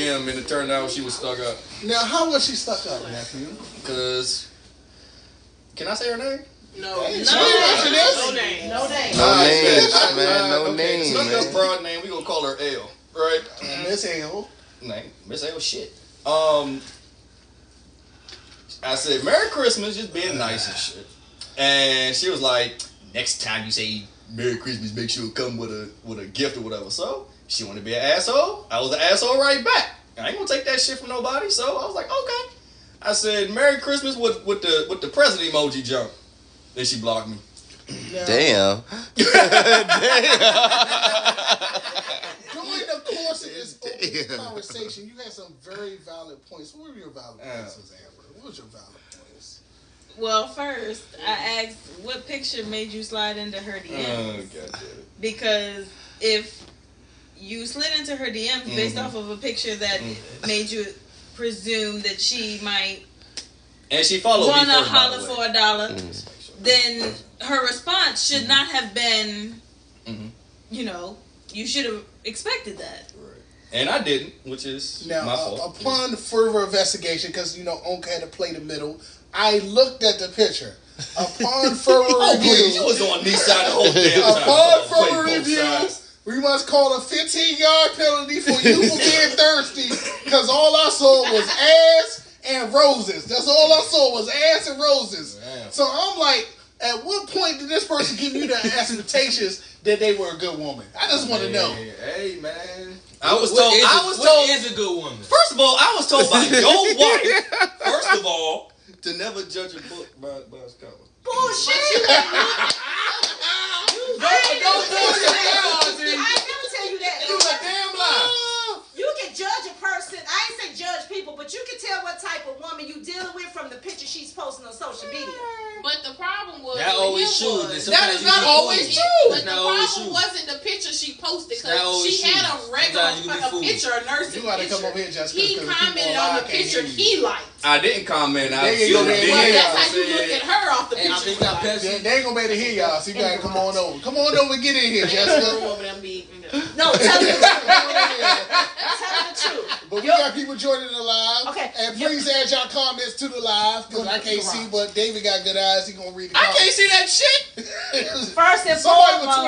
DM, and it turned out she was stuck up. Now, how was she stuck up, nephew? Because, can I say her name? No name. No names, man. No names. Stuck up broad name. We gonna call her L, right? Miss L. Name Miss L. Shit. I said Merry Christmas, just being nice and shit. And she was like, next time you say Merry Christmas, make sure it come with a gift or whatever. So she wanted to be an asshole. I was an asshole right back. I ain't gonna take that shit from nobody. So I was like, okay. I said Merry Christmas with the president emoji jump. Then she blocked me. Damn. During the course of this open conversation, you had some very valid points. What were your valid points, Amber? What was your valid points? Well, first, I asked what picture made you slide into her DMs? God. Because if you slid into her DMs based off of a picture that made you presume that she might and she followed want me to first, holler for $1, then her response should not have been, you should have expected that. Right. And I didn't, which is my fault. Upon further investigation, because, Unc had to play the middle, I looked at the picture. Upon further review... You was on this side the whole damn time. Upon further review, we must call a 15-yard penalty for you for being thirsty, because all I saw was ass and roses. That's all I saw was ass and roses. Damn. So I'm like, at what point did this person give you the expectations that they were a good woman? I just want to know. Hey, man. What is a good woman? First of all, I was told by your wife, first of all, to never judge a book by its cover. Bullshit. Don't bullshit. I never tell you that. You a damn lie. You can judge a person. I ain't say judge people, but you can tell what type of woman you dealing with from the picture she's posting on social media. But the problem was that always true. That is not always true. But the problem wasn't the picture she posted, because she had a regular picture, a nursing you gotta picture. Come over here, Jessica, he commented on the picture he liked. I didn't comment. That's how you look at her off the picture. They ain't gonna be able to hear y'all, so you gotta come on over. Come on over and get in here, Jessica. No, tell me the truth. Tell me the truth. But we got people joining the live. Okay. And please add y'all comments to the live, because I can't see, but David got good eyes. He gonna read the comments. I can't see that shit. First and foremost,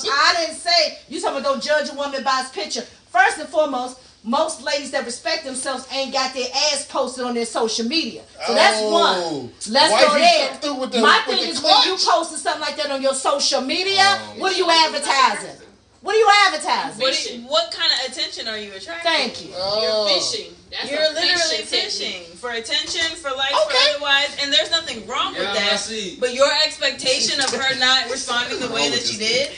I didn't say you talking about don't judge a woman by its picture. First and foremost, most ladies that respect themselves ain't got their ass posted on their social media. So that's one. Let's go there. My thing is, when you posting something like that on your social media, what are you advertising? What are you advertising? What kind of attention are you attracting? Thank you. You're fishing. You're literally fishing for attention, for likes, for otherwise, and there's nothing wrong with that. But your expectation of her not responding the way that she did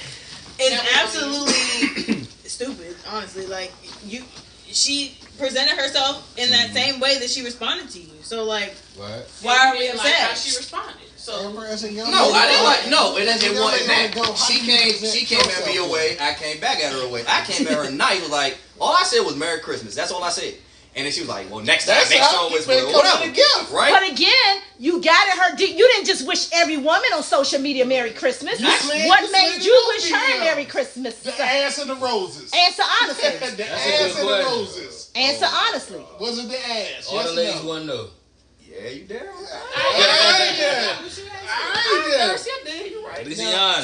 is absolutely stupid. Honestly, like she presented herself in that same way that she responded to you. So like, why are we upset? Like how she responded. So No, I didn't like. No, it wasn't that. She came at me away. I came back at her away. I came at her nice. Like all I said was Merry Christmas. That's all I said. And then she was like, "Well, next time, make sure it's whatever." Right? But again, you got at her. You didn't just wish every woman on social media Merry Christmas. What made you wish her Merry Christmas? The ass and the roses. Answer honestly. The ass and the roses. Answer honestly. Was it the ass? All the ladies want to know. Yeah, you damn right.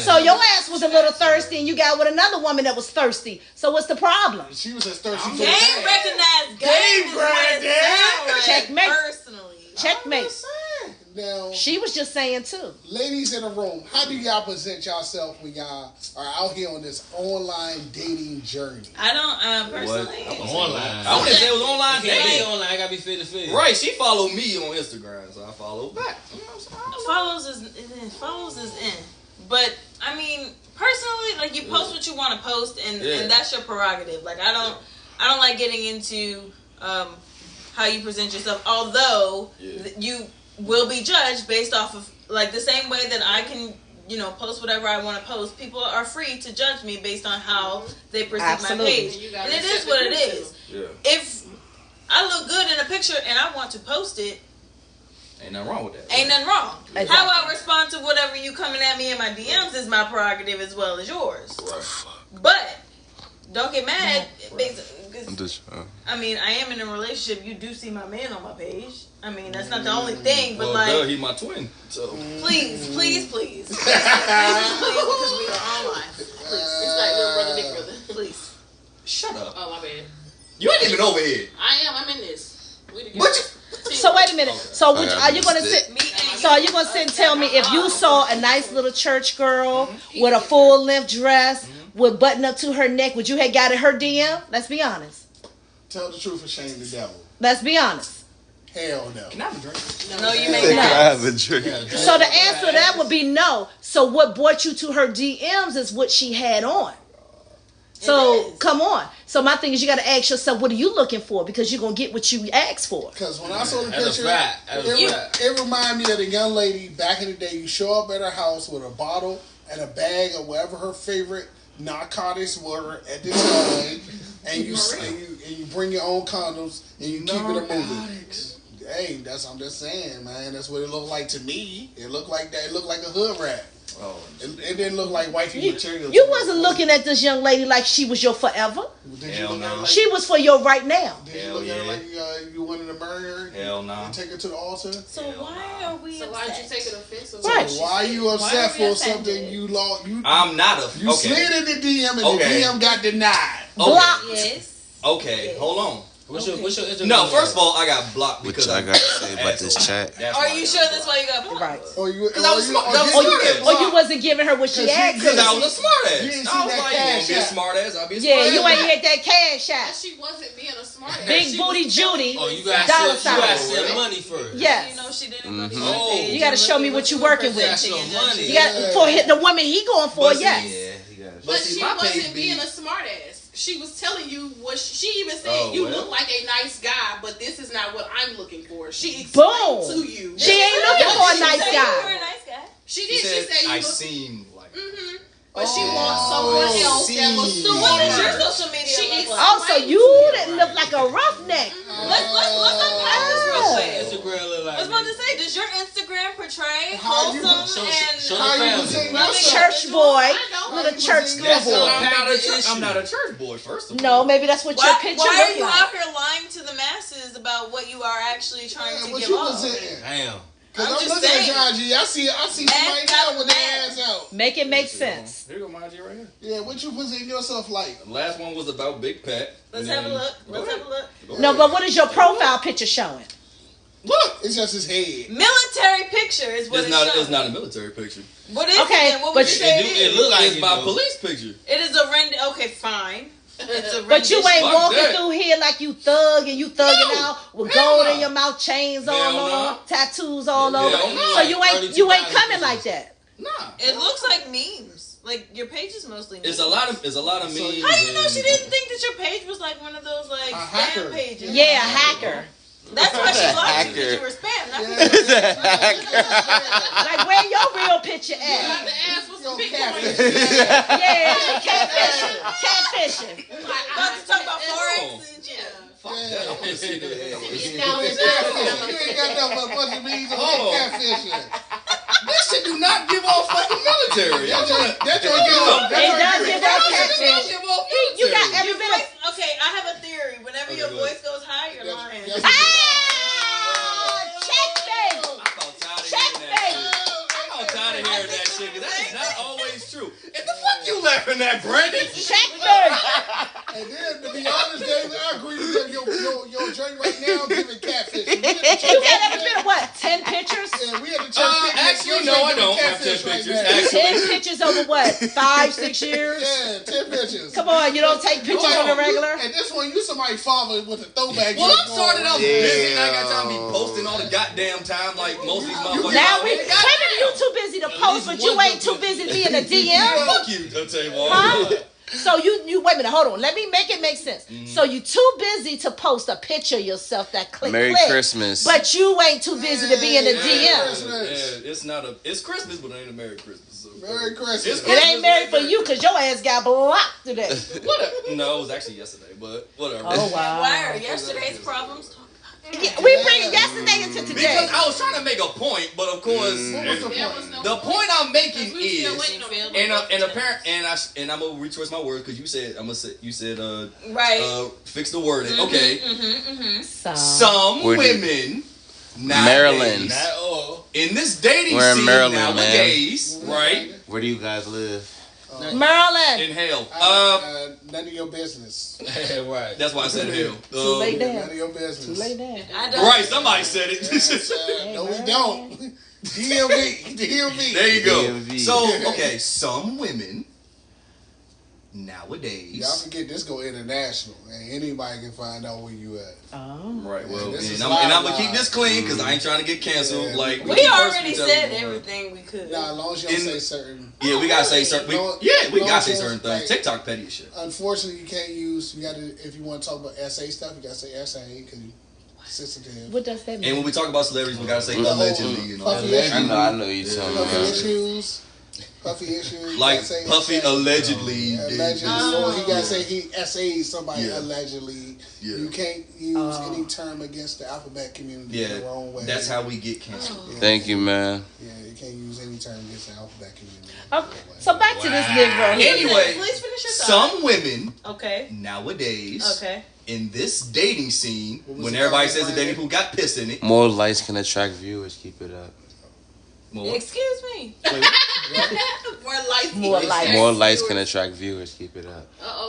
So your ass was a little thirsty, and you got with another woman that was thirsty. So what's the problem? She was as thirsty. Game recognized. Game granddad. Checkmate. Personally. Checkmate. Now, she was just saying too. Ladies in the room, how do y'all present yourself when y'all are out here on this online dating journey? I don't personally. Online. I wouldn't say it was online dating. Online, I gotta be face to face. Right, she followed me on Instagram, so I followed back. Follows is in. But I mean, personally, like you post what you want to post, and that's your prerogative. Like I don't like getting into how you present yourself. Although you will be judged based off of like the same way that I can, post whatever I want to post. People are free to judge me based on how they perceive my page, and it is what it is. Yeah. If I look good in a picture and I want to post it, ain't nothing wrong with that. Ain't nothing wrong. Exactly. How I respond to whatever you coming at me in my DMs is my prerogative as well as yours. Right. But don't get mad. Right. because I mean, I am in a relationship. You do see my man on my page. I mean, that's not the only thing, but he's my twin. So please, because we are online. Please, it's like little brother, big brother. Please, shut up. Oh my bad. You ain't even over here. I am. I'm in this. So wait a minute. So are you gonna sit? So are you gonna sit and tell me if you saw a nice little church girl with a full length dress with button up to her neck, would you have got at her DM? Let's be honest. Tell the truth and shame the devil. Let's be honest. Hell no. Can I have a drink? No, you may Can I not. have a drink? So the answer to that would be no. So what brought you to her DMs is what she had on. So come on. So my thing is, you got to ask yourself, what are you looking for? Because you're gonna get what you asked for. Because when I saw the picture, it reminded me of the young lady back in the day. You show up at her house with a bottle and a bag of whatever her favorite narcotics were at the time, and you bring your own condoms and you keep it a moving. Hey, I'm just saying, man. That's what it looked like to me. It looked like that. It looked like a hood rat. Oh, it didn't look like wifey material. You wasn't looking at this young lady like she was your forever. Hell no. She was for your right now. Did you look at her like you wanted to marry her? Hell no. And take her to the altar? So why are we? So why did you take it offensive? Right. So why are you upset for something you lost? I'm not a. You slid in the DM and the DM got denied. Blocked. Yes. Okay, hold on. What's your Instagram? No, first of all, I got blocked because What y'all got to say about this chat? Are you sure that's why you got blocked? Right. Or you wasn't giving her what she asked. Because I was a smart ass. You didn't see I was that like, you cash gonna be a app. smart ass, I'll be a smart Yeah, ass. you ain't hit that cash But out. she wasn't being a smart ass. Big booty Judy. Oh, you Dollar gotta sign. send money first. Yes. You know she didn't. Oh. You gotta show me what you working with. That's your money. You got for the woman he going for. But see, Yes. But see, she my page wasn't being a smart ass. She was telling you what she even said. Oh, You well. look like a nice guy, but this is not what I'm looking for. She Boom. explained to you. She ain't looking for a nice You were guy. a nice guy. She She did. She said, said you I look. seem like. But she wants someone else that was. So what is your social media She look like? Also, you didn't look like a roughneck. Let's unpack this real quick. Instagram look like. I was about to say, does your Instagram portray How you- wholesome show and How you the sing family. yourself? Church boy, know. little church That's school boy. I'm not a church boy, first of all. No, maybe that's what your why picture are look you like. out here lying to the masses about what you are actually trying to What give you off? presenting? Damn. Because I'm I'm just looking at saying. your IG. I see somebody now with their ass out. Make it make sense. Here go my IG right here. Yeah, what you presenting yourself like? The last one was about Big Pat. Let's and have a then- look. Go Let's ahead. have a look. Go No, ahead. but what is your profile picture showing? Look, it's just his head. Military picture is what It's it's not. showing. It's not a military picture. What is Okay, it then? What but would you say It it is? look like It's it, my though. police picture. It is a rend. Okay, fine. It's a But you ain't rendition. Fuck walking that. through here like you thug and you thugging No. out with Hell gold no. in your mouth, chains Hell all no. on, tattoos all Hell over. no. So you ain't coming like that. Nah. It looks like memes. Like your page is mostly memes. It's a lot of memes. How do you know she didn't think that your page was like one of those like A spam hacker. pages? Yeah, a hacker. That's why she blocked you, because Hacker. you were spam. Not Yeah. because you were Like where your real picture You got at? to ask what's the Yo, big catfish. point. Yeah, catfishing. Catfishing. about to talk about forex and shit. Fuck that. I want to see the You ain't got nothing but a bunch of bees on Oh. catfishing. This shit do not give off fucking military. That joint give up. It does give off catfish. Give off You got military. every bit of. Okay, I have a theory. Whenever your Okay, go ahead. voice goes high, you're lying. That's- Ah! Checkmate! I'm about tired of hearing that Checkmate! shit. I'm about tired of hearing that shit because that is not always true. And the fuck you laughing at, Brandon? Checkmate! And then, to be honest, David, I agree with you. Your drink right now giving catfish. You got every bit of what? 10 pictures? Yeah, we at the church picnic. Actually, Your no, drink I giving don't have 10 catfish right pictures. now. Actually. 10 pictures over what? 5-6 years? Yeah, 10 pictures. Come on, you don't take pictures on the regular? And this one, you somebody's father with a throwback. Well, joint I'm going sorted on. out busy and I got time to be posting all the goddamn time like most of these motherfuckers. Now out we, here. maybe you too busy to post, but you ain't too busy being a DM. Fuck you, I'll tell you what. Huh? So you wait a minute, hold on. Let me make it make sense. So you too busy to post a picture of yourself that click. Merry Christmas. But you ain't too busy to be in the Yeah. DM. Christmas. It's Christmas, but it ain't a Merry Christmas. So. Merry Christmas. It's It ain't married for you because your ass got blocked today. Whatever. No, it was actually yesterday, but whatever. Oh wow. Why are yesterday's problems talked about We bring yesterday into today. Because I was trying to make a point, but of course, the point I'm making is, and I'm gonna retrace my words because you said right. Fix the wording. Okay. Some Where women Maryland. nowadays, in this dating We're in scene Maryland, nowadays, right? Where do you guys live? Maryland. In hell. None of your business. Right. That's why I said hell. Too late None down. of your business. Too late down. I don't. Right, somebody said it. No, we don't. DMV. There you go. DMV. So, okay, some women nowadays. Y'all can get this go international, and anybody can find out where you at. Oh. Right, well, this is and I'm live gonna keep this clean because I ain't trying to get canceled. Yeah. Like We already said everything we could. Nah, as long as you don't say certain. Yeah, we gotta say certain. We gotta say certain things. Like, TikTok petty as shit. Unfortunately, you can't use. You gotta if you want to talk about SA stuff, you gotta say SA because you sensitive. What does that mean? And when we talk about celebrities, we gotta say allegedly. You know, Puffy issues. I know you talking Puffy about. issues. Puffy issues. like You gotta say Puffy SA. allegedly. Allegedly, Oh. he gotta say he SA'd somebody Yeah. allegedly. Yeah. You can't use any term against the alphabet community the wrong way. That's how we get canceled. Yeah. Thank you, man. Yeah, you can't use any term against the alphabet community. Okay, so back to this Negro. Anyway, Please finish your thought. some women Okay. nowadays Okay. in this dating scene, What was when the everybody comment, says a dating Brandon? pool got piss in it. More likes can attract viewers. Keep it up. More, Excuse me. wait, More lights. More lights. More likes can attract viewers. Keep it up.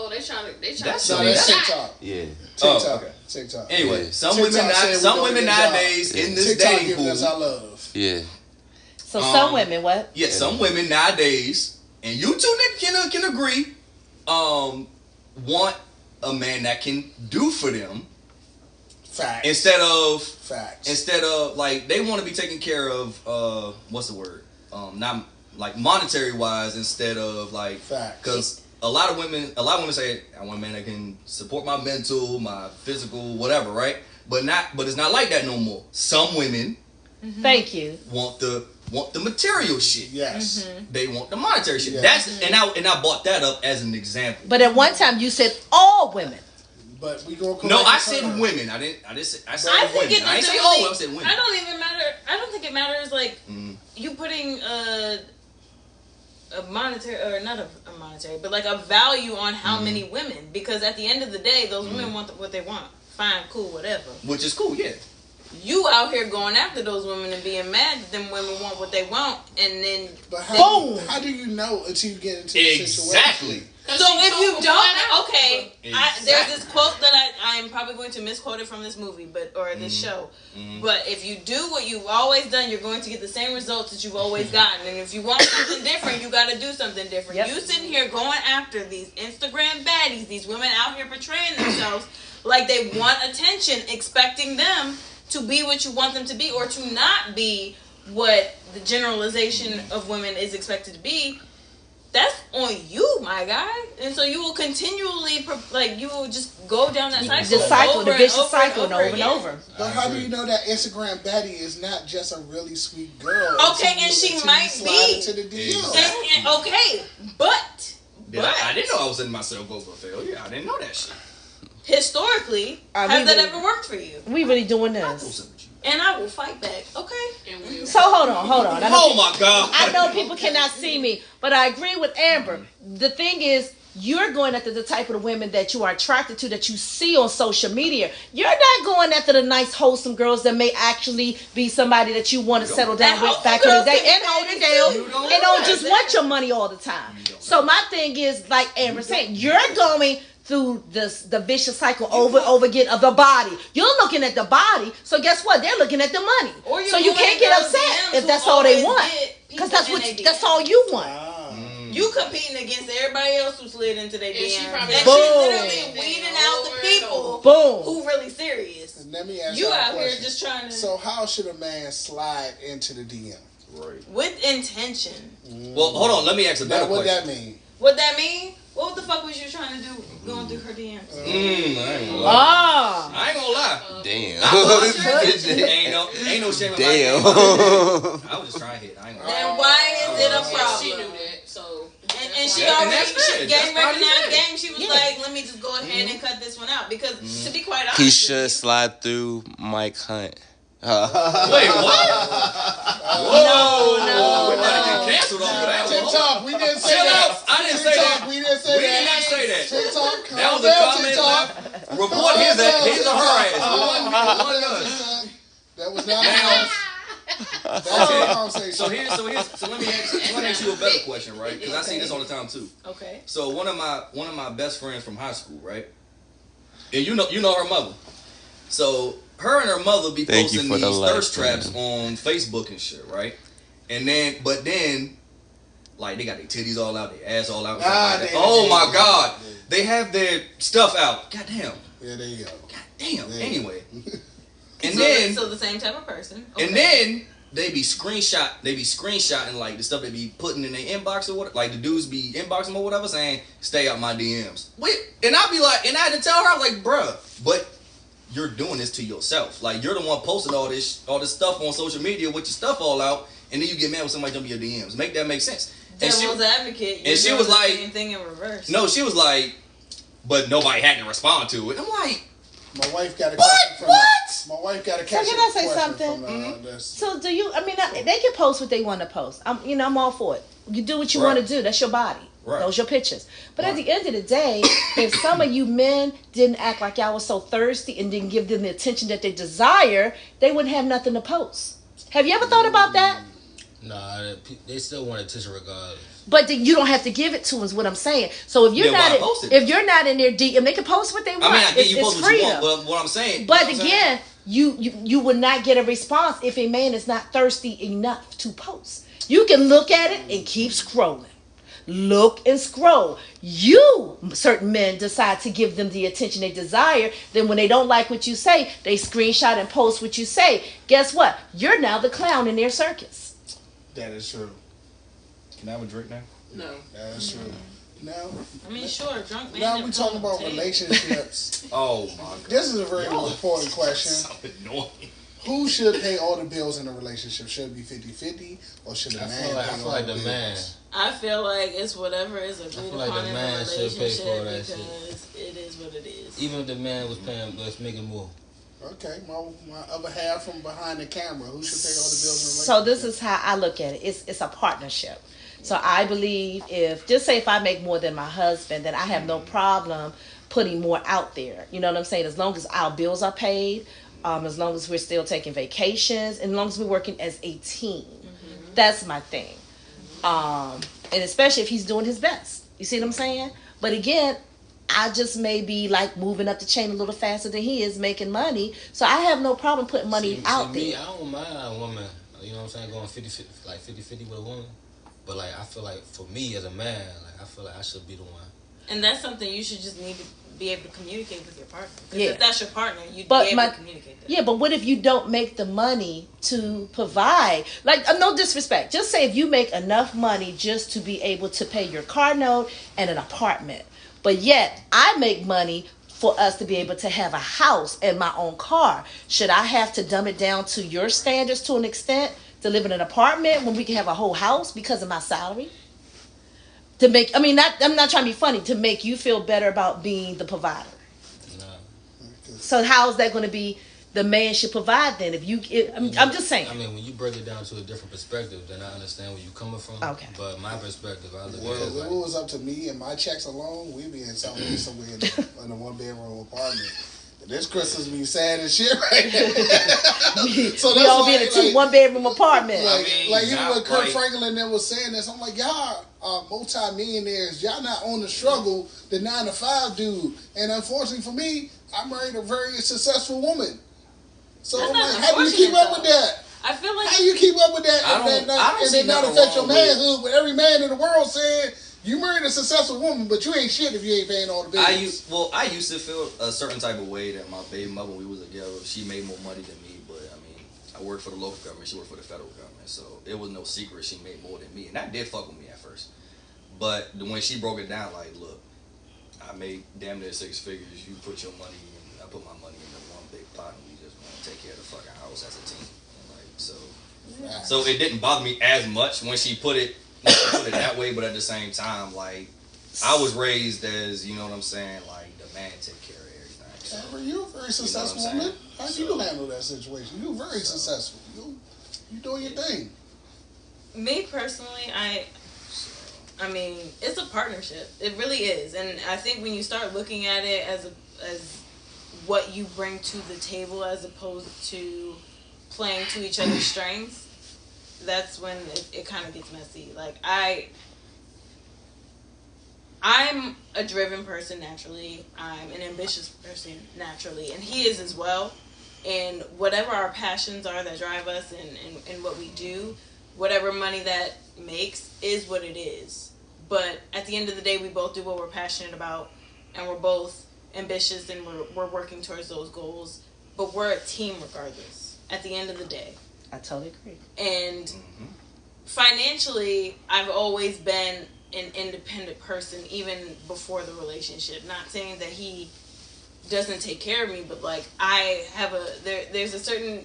They trying to. That's No, so that's bad. TikTok. Yeah. Oh, TikTok. okay. TikTok. Anyway, Yeah. some TikTok women, said we some gonna women get y'all. nowadays in this TikTok dating giving us pool. our love. Yeah. So some women, what? Yeah, some women nowadays, and you two niggas can agree, want a man that can do for them Facts. instead of Facts. like they want to be taken care of. What's the word? Not like monetary wise, instead of like Facts. because a lot of women say I want a man that can support my mental, my physical, whatever, right? But it's not like that no more. Some women Thank you. want the material shit. Yes. They want the monetary shit. Yeah. That's and I brought that up as an example. But at one time you said all women. But we gonna No, I correct said her. women. I said I think women. it I ain't doesn't say really, all. I said women. I don't even matter. I don't think it matters. Like you putting a monetary or not a monetary, but like a value on how many women. Because at the end of the day, those women want what they want. Fine, cool, whatever. Which is cool, yeah. You out here going after those women and being mad that them women want what they want, and then But Boom. how do you know until you get into the situation? Exactly. so if you don't, okay, Exactly. there's this quote that I'm probably going to misquote it from this movie, or this show. But if you do what you've always done, you're going to get the same results that you've always gotten. And if you want something different, you got to do something different. Yep. You sitting here going after these Instagram baddies, these women out here portraying themselves like they want attention, expecting them to be what you want them to be, or to not be what the generalization of women is expected to be. That's on you, my guy. And so you will continually, you will just go down that cycle. The cycle, the over vicious and over cycle, and and over and again. over. But how do you know that Instagram baddie is not just a really sweet girl? Okay, until and she until might you slide be. into the DM. And okay, but I didn't know I was setting myself over failure. I didn't know that shit. historically, Are has we that really- ever worked for you? We really doing I know this. something with you. And I will fight back. Okay. So hold on. I know, Oh my god. I know people cannot see me, but I agree with Amber. The thing is, you're going after the type of women that you are attracted to, that you see on social media. You're not going after the nice, wholesome girls that may actually be somebody that you want to settle down And with wholesome back in the girls day. can And be hold it nice down. too. And don't just want your money all the time. So my thing is, like Amber said, you're going through the vicious cycle over and over again of the body. You're looking at the body, so guess what? They're looking at the money. Or So you going can't to get girls' upset DMs if who that's all they always want. get Because people in their that's DMs. all you want. You competing against everybody else who slid into their And she DMs. probably- And Boom. she's literally weeding out the people Boom. who really serious. And let me ask You y'all a out here question. just trying to So how should a man slide into the DM? Right. with intention. Well, hold on. Let me ask a better That what question. that mean? What that mean? What the fuck was you trying to do going through her DMs? I ain't gonna lie. Ah. I ain't gonna lie. Damn. Ain't no shame in my Damn. game. I was just trying to hit. I ain't gonna lie. And why is it a She knew problem? that, so. And she and already that's fair. game That's recognized fair. game. She was like, let me just go ahead and cut this one out because to be quite honest, He should slide through Mike Hunt. Wait, what? No. We're about to get canceled off of that one. TikTok, we didn't say Shut that. up. I didn't say that. We didn't say We that. did not say that. TikTok, That was a comment. Report his or her ass. One gun. That was not that was a conversation. So let me ask you a better question, right? Because I see this all the time too. Okay. So one of my best friends from high school, right? And you know her mother. So her and her mother be posting these thirst traps on Facebook and shit, right? And then, like they got their titties all out, their ass all out. Oh my God, they have their stuff out. Goddamn. Yeah, there you go. Goddamn. Anyway, and so, then so the same type of person. Okay. And then they be screenshotting like the stuff they be putting in their inbox or what, like the dudes be inboxing them or whatever, saying stay out my DMs. And I be like, and I had to tell her, I was like, bruh, but you're doing this to yourself. Like you're the one posting all this stuff on social media with your stuff all out, and then you get mad when somebody jump your DMs. Make that make sense? Devil's advocate. And she was like, same thing in reverse. No, she was like, but nobody had to respond to it. I'm like, my wife got a question from my wife got a question. So can I say something? So do you? I mean, they can post what they want to post. I'm all for it. You do what you want to do. That's your body. Right. Those your pictures. But at the end of the day, if some of you men didn't act like y'all was so thirsty and didn't give them the attention that they desire, they wouldn't have nothing to post. Have you ever thought about that? Nah, they still want attention regardless. But you don't have to give it to them, is what I'm saying. So if you're not in their DM, they can post what they want. I mean, I get you post what you freedom. want, but what I'm saying. But again, you would not get a response if a man is not thirsty enough to post. You can look at it and keep scrolling. Look and scroll. Certain men decide to give them the attention they desire. Then when they don't like what you say, they screenshot and post what you say. Guess what? You're now the clown in their circus. That is true. Can I have a drink now? No. That is true. No. I mean, sure, drunk man. Now we talking about relationships. Oh my God. This is a very important question. So annoying. Who should pay all the bills in a relationship? Should it be 50-50 or should a man pay all the bills? I feel like the man. I feel like it's whatever is agreed upon in the relationship because it is what it is. Even if the man was paying, let's make it more. Okay, my other half from behind the camera. Who should pay all the bills in a relationship? So this is how I look at it. It's a partnership. So I believe if I make more than my husband, then I have no problem putting more out there. You know what I'm saying? As long as our bills are paid, as long as we're still taking vacations, and as long as we're working as a team. Mm-hmm. That's my thing. And especially if he's doing his best. You see what I'm saying? But again, I just may be like moving up the chain a little faster than he is making money. So I have no problem putting money out there. Me, I don't mind a woman, you know what I'm saying, going 50-50 with a woman. But like I feel like for me as a man, like I feel like I should be the one. And that's something you should just need to be able to communicate with your partner. Yeah. If that's your partner, you'd be able to communicate that. Yeah, but what if you don't make the money to provide? Like, no disrespect. Just say if you make enough money just to be able to pay your car note and an apartment. But yet, I make money for us to be able to have a house and my own car. Should I have to dumb it down to your standards to an extent to live in an apartment when we can have a whole house because of my salary? I'm not trying to be funny, to make you feel better about being the provider. No. So how is that going to be the man should provide then? I'm just saying. I mean, when you break it down to a different perspective, then I understand where you're coming from. Okay. But my perspective, I look at If it was up to me and my checks alone, we'd be in somewhere in a one-bedroom apartment. This Christmas be sad as shit right now. So we all be in a one-bedroom apartment. Like even when Kurt Franklin then was saying this, I'm like, y'all are multi-millionaires. Y'all not on the struggle, the 9-to-5 dude. And unfortunately for me, I married a very successful woman. So I'm like, how do you keep up with that? I feel like how do you keep up with that? I don't not affect your manhood. With every man in the world saying you married a successful woman, but you ain't shit if you ain't paying all the bills. I used to feel a certain type of way that my baby mother, when we was together, she made more money than me. But I mean, I worked for the local government, she worked for the federal government, so it was no secret she made more than me, and that did fuck with me at first. But when she broke it down, like, look, I made damn near 6 figures. You put your money in, I put my money in one big pot, and we just want to take care of the fucking house as a team. And like so it didn't bother me as much when she put it not to put it that way, but at the same time, like I was raised as, you know what I'm saying, like the man take care of everything. Amber, you're a very successful woman. How do you handle that situation? You're very successful. You doing your thing. Me personally, I mean, it's a partnership. It really is, and I think when you start looking at it as what you bring to the table as opposed to playing to each other's strengths, that's when it kind of gets messy. Like I'm a driven person naturally. I'm an ambitious person naturally, and he is as well. And whatever our passions are that drive us and what we do, whatever money that makes is what it is. But at the end of the day, we both do what we're passionate about, and we're both ambitious, and we're working towards those goals. But we're a team regardless. At the end of the day, I totally agree. And financially, I've always been an independent person, even before the relationship. Not saying that he doesn't take care of me, but like I have there's a certain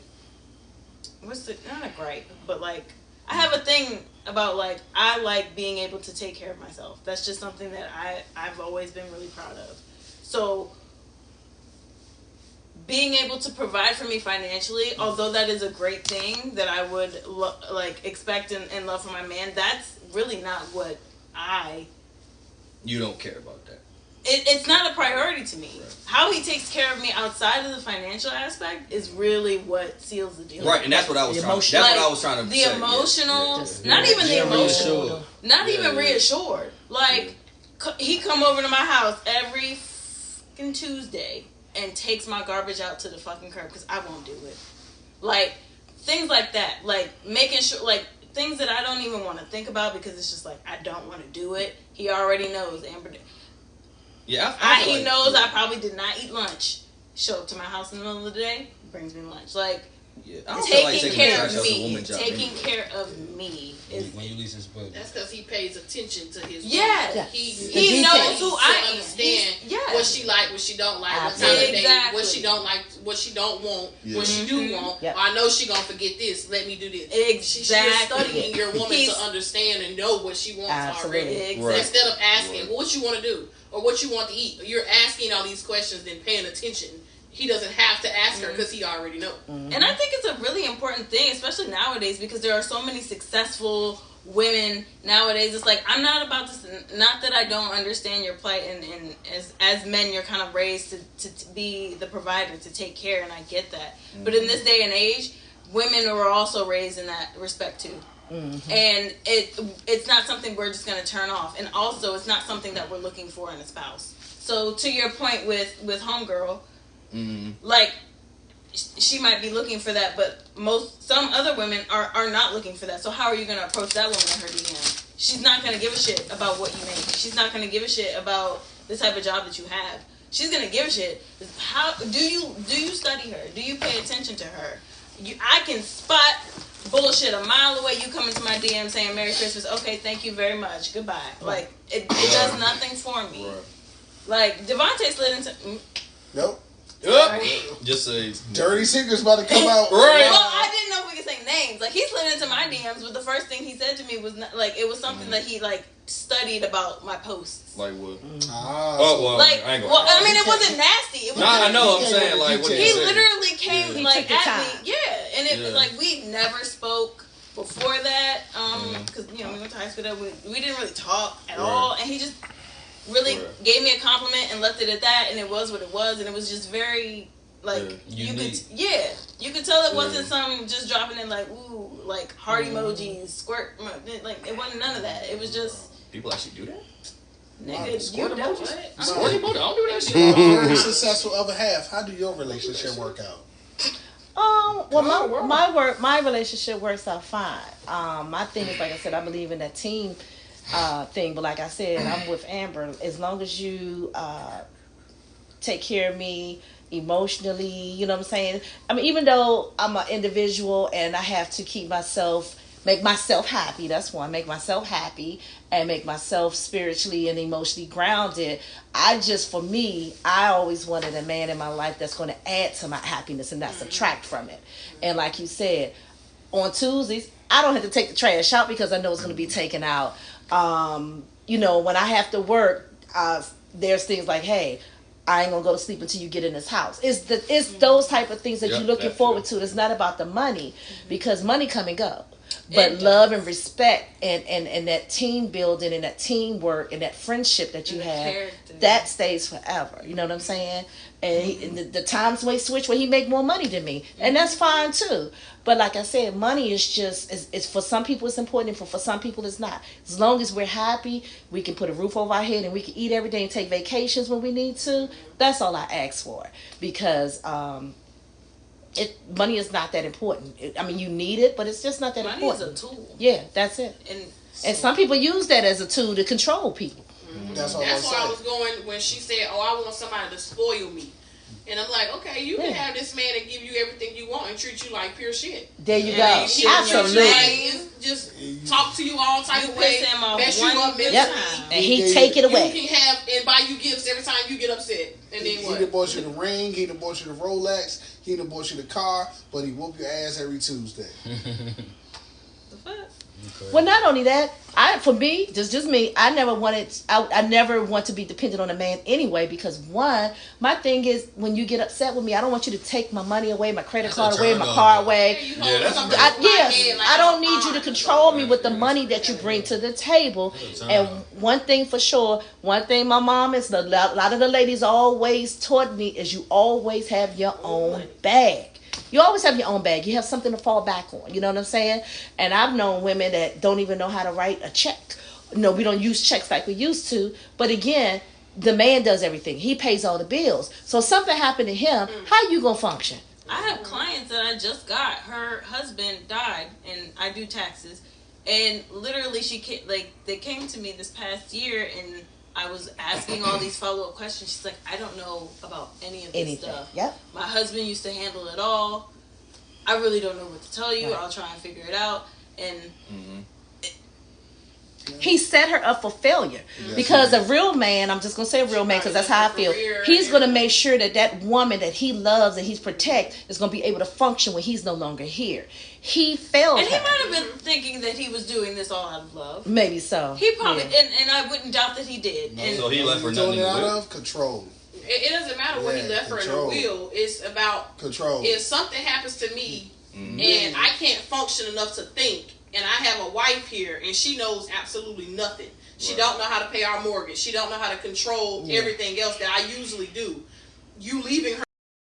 not a gripe, but like I have a thing about like I like being able to take care of myself. That's just something that I've always been really proud of. So being able to provide for me financially, although that is a great thing that I would expect and love for my man, that's really not what You don't care about that. It's not a priority to me. Right. How he takes care of me outside of the financial aspect is really what seals the deal. Right, and that's what I was trying. That's what I was trying to say. The emotional, not even the emotional, not even reassured. Like he come over to my house every fucking Tuesday and takes my garbage out to the fucking curb because I won't do it. Like things like that. Like making sure, like things that I don't even want to think about because it's just like I don't want to do it. He already knows, Amber. Yeah, he knows I probably did not eat lunch. Show up to my house in the middle of the day, brings me lunch. Like taking care of me. Taking care of me. When you least expect. That's because he pays attention to his. Yeah, he knows who I am. Understand what she like, what she don't like, what time of day, what she don't like, what she don't want, what she do want. Yep. I know she gonna forget this. Let me do this. Exactly. She's studying your woman to understand and know what she wants already. Exactly. Instead of asking, well, what you want to do or what you want to eat, you're asking all these questions and paying attention. He doesn't have to ask her because he already knows. And I think it's a really important thing, especially nowadays, because there are so many successful women nowadays. It's like, I'm not about this, not that I don't understand your plight, and as men, you're kind of raised to be the provider, to take care, and I get that. But in this day and age, women are also raised in that respect too. And it's not something we're just going to turn off. And also, it's not something that we're looking for in a spouse. So to your point with Homegirl, like she might be looking for that, but some other women are not looking for that. So how are you going to approach that woman in her DM? She's not going to give a shit about what you make. She's not going to give a shit about the type of job that you have. She's going to give a shit. How do you study her? Do you pay attention to her? I can spot bullshit a mile away. You come into my DM saying Merry Christmas. Okay, thank you very much. Goodbye. Like it does nothing for me. Right. Like Devontae slid into. Nope. Just say dirty secrets about to come out. Right. Well, I didn't know if we could say names. Like he slid into my DMs, but the first thing he said to me was not, like it was something that he like studied about my posts. Like what? I mean, it wasn't nasty. It was I know. I'm saying like what he literally came like at me. Yeah, and it like we never spoke before that. Because we went to high school. We didn't really talk at all, and he just really gave me a compliment and left it at that, and it was what it was, and it was just very like you could tell it wasn't some just dropping in like ooh like heart emojis, squirt, like it wasn't none of that. It was just people actually do that. Nigga, you don't. Squirt emoji, I don't do that shit. Very successful other half. How do your relationship work out? Well, my relationship works out fine. My thing is, like I said, I believe in that team thing, but like I said, I'm with Amber. As long as you take care of me emotionally, you know what I'm saying? I mean, even though I'm an individual and I have to make myself happy, that's one, make myself happy and make myself spiritually and emotionally grounded. For me, I always wanted a man in my life that's going to add to my happiness and not subtract from it. And like you said, on Tuesdays, I don't have to take the trash out because I know it's going to be taken out. You know, when I have to work, there's things like, hey, I ain't gonna go to sleep until you get in this house. It's those type of things that you're looking forward to. It's not about the money, because money come and go. But love and respect and that team building and that teamwork and that friendship that you have, that stays forever. You know what I'm saying? And the times may switch where he make more money than me, and that's fine too. But like I said, money is just it's for some people it's important, and for some people it's not. As long as we're happy, we can put a roof over our head and we can eat every day and take vacations when we need to. That's all I ask for, because money is not that important. I mean, you need it, but it's just not that important. Money is a tool. Yeah, that's it. And some people use that as a tool to control people. That's where I was going when she said, "Oh, I want somebody to spoil me," and I'm like, "Okay, you can have this man and give you everything you want and treat you like pure shit." There you go. Absolutely. Just talk to you all type of way, mess you up mentally, and he take it away. You can have and buy you gifts every time you get upset, and then what? He done bought you the ring, he done bought you the Rolex, he done bought you the car, but he whoop your ass every Tuesday. The fuck? Well, not only that, for me, just me, I never want to be dependent on a man anyway, because one, my thing is, when you get upset with me, I don't want you to take my money away, my credit card away, my car away. I don't need you to control me with the money that you bring to the table. And one thing for sure, one thing my mom is, a lot of the ladies always taught me, is you always have your own bag. You always have your own bag. You have something to fall back on. You know what I'm saying? And I've known women that don't even know how to write a check. No, we don't use checks like we used to. But again, the man does everything. He pays all the bills. So something happened to him. How you gonna function? I have clients that I just got. Her husband died, and I do taxes. And literally, they came to me this past year, and I was asking all these follow-up questions. She's like, I don't know about any of this stuff. Yep. My husband used to handle it all. I really don't know what to tell you. Right. I'll try and figure it out. And he set her up for failure. Yes, because a real man, I'm just going to say a real man because that's how I feel. He's going to make sure that woman that he loves and he's protect is going to be able to function when he's no longer here. He failed and her. he might have been thinking that he was doing this all out of love. Maybe so. He probably, and I wouldn't doubt that he did. And so he left for nothing. Out of control. It doesn't matter what he left her in a will. It's about control. If something happens to me and I can't function enough to think, and I have a wife here and she knows absolutely nothing. She don't know how to pay our mortgage. She don't know how to control everything else that I usually do. You leaving her